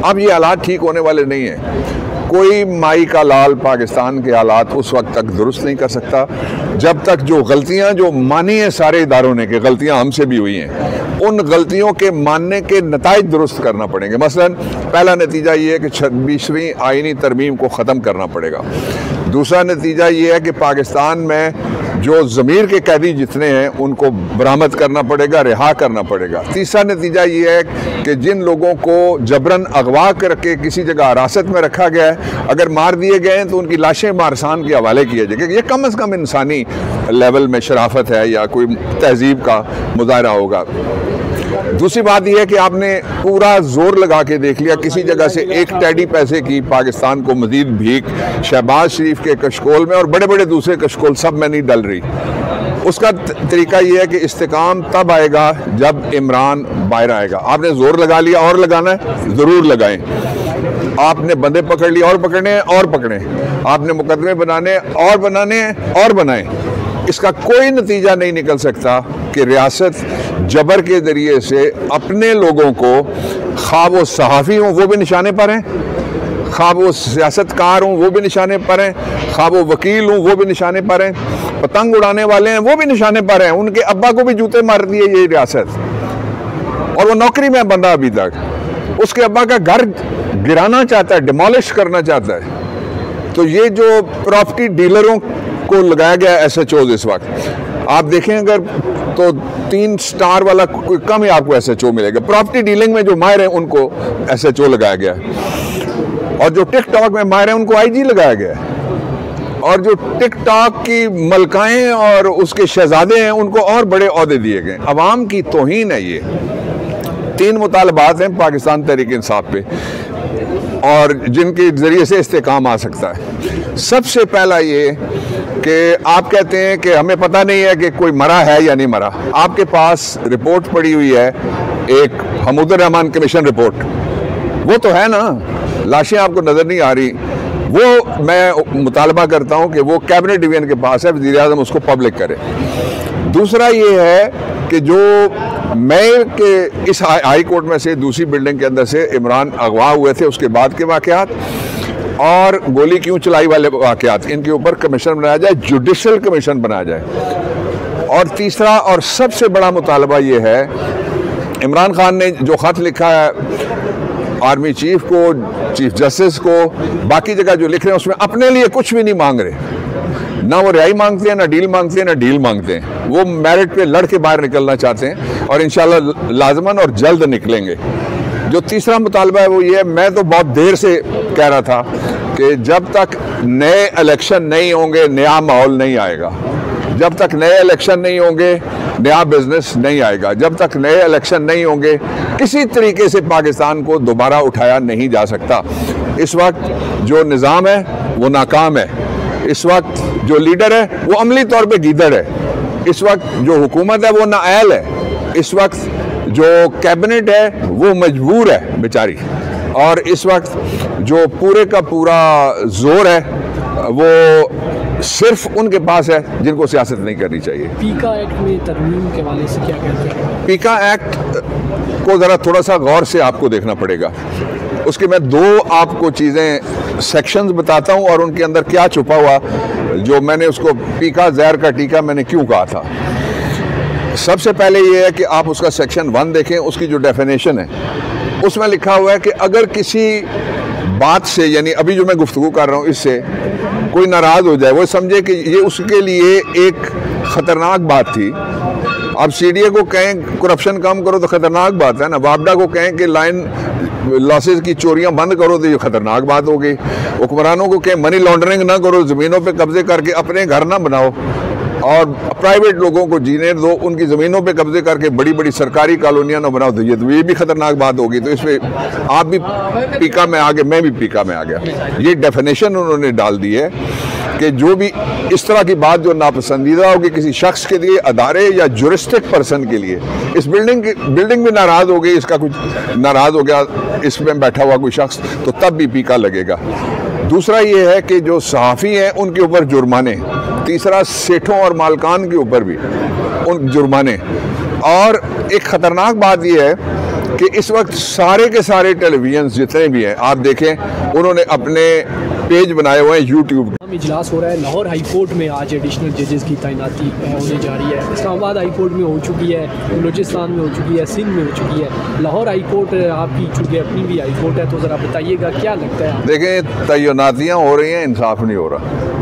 अब ये हालात ठीक होने वाले नहीं हैं। कोई माई का लाल पाकिस्तान के हालात उस वक्त तक दुरुस्त नहीं कर सकता जब तक जो गलतियां जो मानी हैं सारे इदारों ने कि गलतियां हमसे भी हुई हैं, उन गलतियों के मानने के नताइज दुरुस्त करना पड़ेंगे। मसलन पहला नतीजा ये है कि 26वीं आईनी तरमीम को ख़त्म करना पड़ेगा। दूसरा नतीजा ये है कि पाकिस्तान में जो ज़मीर के कैदी जितने हैं उनको बरामद करना पड़ेगा, रिहा करना पड़ेगा। तीसरा नतीजा ये है कि जिन लोगों को जबरन अगवा करके किसी जगह हिरासत में रखा गया है, अगर मार दिए गए हैं तो उनकी लाशें मारसान के हवाले किया जाएगा। ये कम अज़ कम इंसानी लेवल में शराफत है या कोई तहजीब का मुजाहरा होगा। दूसरी बात यह है कि आपने पूरा जोर लगा के देख लिया, किसी जगह से एक टैडी पैसे की पाकिस्तान को मजीद भीख शहबाज शरीफ के कशकोल में और बड़े बड़े दूसरे कशकोल सब में नहीं डल रही। उसका तरीका यह है कि इस्तेकाम तब आएगा जब इमरान बाहर आएगा। आपने जोर लगा लिया और लगाना है, ज़रूर लगाएं। आपने बंदे पकड़ लिए और पकड़ने हैं और पकड़ें। आपने मुकदमे बनाने और बनाने हैं और बनाएं। इसका कोई नतीजा नहीं निकल सकता कि रियासत जबर के ज़रिए से अपने लोगों को, खा वो सहाफ़ी हों वो भी निशाने पर हैं, खा वो सियासतकार हों वो भी निशाने पर हैं, खा वो वकील हों वो भी निशाने पर हैं, पतंग उड़ाने वाले हैं वो भी निशाने पर हैं। उनके अब्बा को भी जूते मार दिए ये रियासत, और वो नौकरी में बंदा अभी तक उसके अब्बा का घर गिराना चाहता है, डिमोलिश करना चाहता है। तो ये जो प्रॉपर्टी डीलरों को लगाया गया SHOs इस वक्त आप देखें अगर तो 3 स्टार वाला कोई कम ही आपको SHO मिलेगा। प्रॉपर्टी डीलिंग में जो माहिर हैं उनको SHO लगाया गया है, और जो टिकटॉक में माहिर हैं उनको IG लगाया गया है, और जो टिकटॉक की मलकाएं और उसके शहजादे हैं उनको और बड़े ओहदे दिए गए। अवाम की तौहीन है ये। 3 मुतालबात हैं पाकिस्तान तहरीक इंसाफ पे और जिनके ज़रिए से इस्तेकाम आ सकता है। सबसे पहला ये कि आप कहते हैं कि हमें पता नहीं है कि कोई मरा है या नहीं मरा। आपके पास रिपोर्ट पड़ी हुई है, एक हमूदुर रहमान कमीशन रिपोर्ट, वो तो है ना, लाशें आपको नज़र नहीं आ रही। वो मैं मुतालबा करता हूँ कि वो कैबिनेट डिवीजन के पास है, वज़ीर आज़म उसको पब्लिक करे। दूसरा ये है कि जो मैं के इस हाई कोर्ट में से दूसरी बिल्डिंग के अंदर से इमरान अगवा हुए थे, उसके बाद के वाक़यात और गोली क्यों चलाई वाले वाक़यात, इनके ऊपर कमीशन बनाया जाए, जुडिशल कमीशन बनाया जाए। और तीसरा और सबसे बड़ा मुतालबा ये है, इमरान खान ने जो ख़त लिखा है आर्मी चीफ को, चीफ जस्टिस को, बाकी जगह जो लिख रहे हैं उसमें अपने लिए कुछ भी नहीं मांग रहे। ना वो रिहाई मांगते हैं, ना डील मांगते हैं, ना डील मांगते हैं। वो मेरिट पे लड़ के बाहर निकलना चाहते हैं और इंशाल्लाह लाजमन और जल्द निकलेंगे। जो तीसरा मुतालबा है वो ये है, मैं तो बहुत देर से कह रहा था कि जब तक नए इलेक्शन नहीं होंगे नया माहौल नहीं आएगा, जब तक नए इलेक्शन नहीं होंगे नया बिजनेस नहीं आएगा, जब तक नए इलेक्शन नहीं होंगे किसी तरीके से पाकिस्तान को दोबारा उठाया नहीं जा सकता। इस वक्त जो निज़ाम है वो नाकाम है, इस वक्त जो लीडर है वो अमली तौर पे गीदड़ है, इस वक्त जो हुकूमत है वो नाअहल है, इस वक्त जो कैबिनेट है वो मजबूर है बेचारी, और इस वक्त जो पूरे का पूरा जोर है वो सिर्फ उनके पास है जिनको सियासत नहीं करनी चाहिए। पीका एक्ट में तरमीम के हवाले से क्या कहते हैं? पीका एक्ट को ज़रा थोड़ा सा गौर से आपको देखना पड़ेगा। उसके मैं 2 आपको चीज़ें सेक्शंस बताता हूँ और उनके अंदर क्या छुपा हुआ, जो मैंने उसको पीका जहर का टीका मैंने क्यों कहा था। सबसे पहले ये है कि आप उसका सेक्शन 1 देखें, उसकी जो डेफिनेशन है उसमें लिखा हुआ है कि अगर किसी बात से, यानी अभी जो मैं गुफ्तगू कर रहा हूँ इससे कोई नाराज़ हो जाए, वो समझे कि ये उसके लिए एक ख़तरनाक बात थी। अब CDA को कहें करप्शन कम करो तो ख़तरनाक बात है ना, वापडा को कहें कि लाइन लॉसेस की चोरियां बंद करो तो ये ख़तरनाक बात हो गई, हुक्मरानों को कहें मनी लॉन्ड्रिंग ना करो, ज़मीनों पे कब्जे करके अपने घर ना बनाओ और प्राइवेट लोगों को जीने दो, उनकी ज़मीनों पे कब्जे करके बड़ी बड़ी सरकारी कॉलोनियाँ ना बनाओ, तो ये भी ख़तरनाक बात होगी। तो इसमें आप भी पीका में आ गए, मैं भी पीका में आ गया। ये डेफिनेशन उन्होंने डाल दी है कि जो भी इस तरह की बात जो नापसंदीदा होगी किसी शख्स के लिए, अदारे या जुरिस्टिक पर्सन के लिए, इस बिल्डिंग भी नाराज़ हो गई, इसका कुछ नाराज़ हो गया इसमें बैठा हुआ कोई शख्स, तो तब भी पीका लगेगा। दूसरा ये है कि जो सहाफ़ी हैं उनके ऊपर जुर्माने, तीसरा सेठों और मालकान के ऊपर भी उन जुर्माने, और एक ख़तरनाक बात यह है कि इस वक्त सारे के सारे टेलीविजन जितने भी हैं आप देखें उन्होंने अपने पेज बनाए हुए हैं यूट्यूब। इजलास हो रहा है लाहौर हाई कोर्ट में, आज एडिशनल जजेस की तैनाती होने जा रही है। इस्लामाबाद हाई कोर्ट में हो चुकी है, बलूचिस्तान में हो चुकी है, सिंध में हो चुकी है, लाहौर हाई कोर्ट आपकी चूँकि अपनी भी हाई कोर्ट है, तो ज़रा बताइएगा क्या लगता है? देखें, तैनातियाँ हो रही हैं, इंसाफ नहीं हो रहा।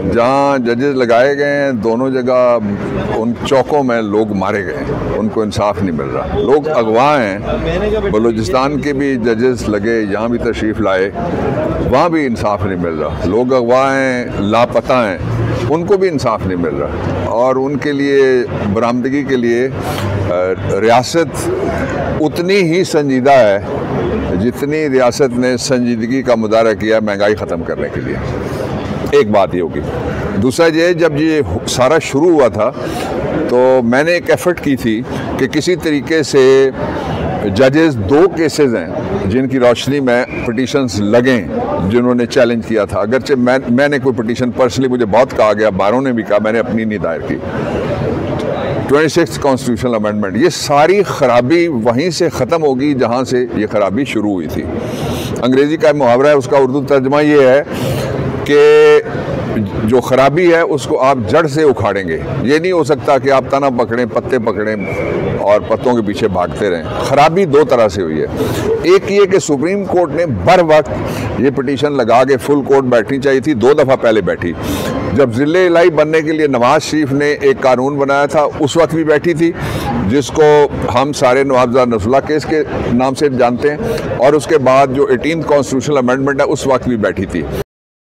जहाँ जजेस लगाए गए हैं दोनों जगह उन चौकों में लोग मारे गए हैं, उनको इंसाफ नहीं मिल रहा। लोग अगवा हैं, बलूचिस्तान के भी जजेस लगे, यहाँ भी तशरीफ़ लाए, वहाँ भी इंसाफ नहीं मिल रहा। लोग अगवा हैं, लापता हैं, उनको भी इंसाफ नहीं मिल रहा। और उनके लिए बरामदगी के लिए रियासत उतनी ही संजीदा है जितनी रियासत ने संजीदगी का मुजाहरा किया महंगाई ख़त्म करने के लिए। एक बात ये होगी। दूसरा ये, जब ये सारा शुरू हुआ था तो मैंने एक एफ़र्ट की थी कि किसी तरीके से जजेस 2 केसेस हैं जिनकी रोशनी में पिटीशंस लगें जिन्होंने चैलेंज किया था। अगरचे मैंने कोई पिटीशन पर्सनली मुझे बहुत कहा गया, बारों ने भी कहा, मैंने अपनी नहीं दायर की। 26 कॉन्स्टिट्यूशनल अमेंडमेंट, ये सारी खराबी वहीं से ख़त्म होगी जहाँ से ये खराबी शुरू हुई थी। अंग्रेज़ी का मुहावरा है, उसका उर्दू तर्जमा ये है कि जो खराबी है उसको आप जड़ से उखाड़ेंगे। ये नहीं हो सकता कि आप तना पकड़ें, पत्ते पकड़ें और पत्तों के पीछे भागते रहें। खराबी 2 तरह से हुई है। एक ये कि सुप्रीम कोर्ट ने बर वक्त ये पिटीशन लगा के फुल कोर्ट बैठनी चाहिए थी, 2 दफ़ा पहले बैठी। जब ज़िले इलाही बनने के लिए नवाज शरीफ ने एक कानून बनाया था उस वक्त भी बैठी थी, जिसको हम सारे नवाबजाद नसरुल्लाह केस के नाम से जानते हैं, और उसके बाद जो 18th कॉन्स्टिट्यूशनल अमेंडमेंट है उस वक्त भी बैठी थी।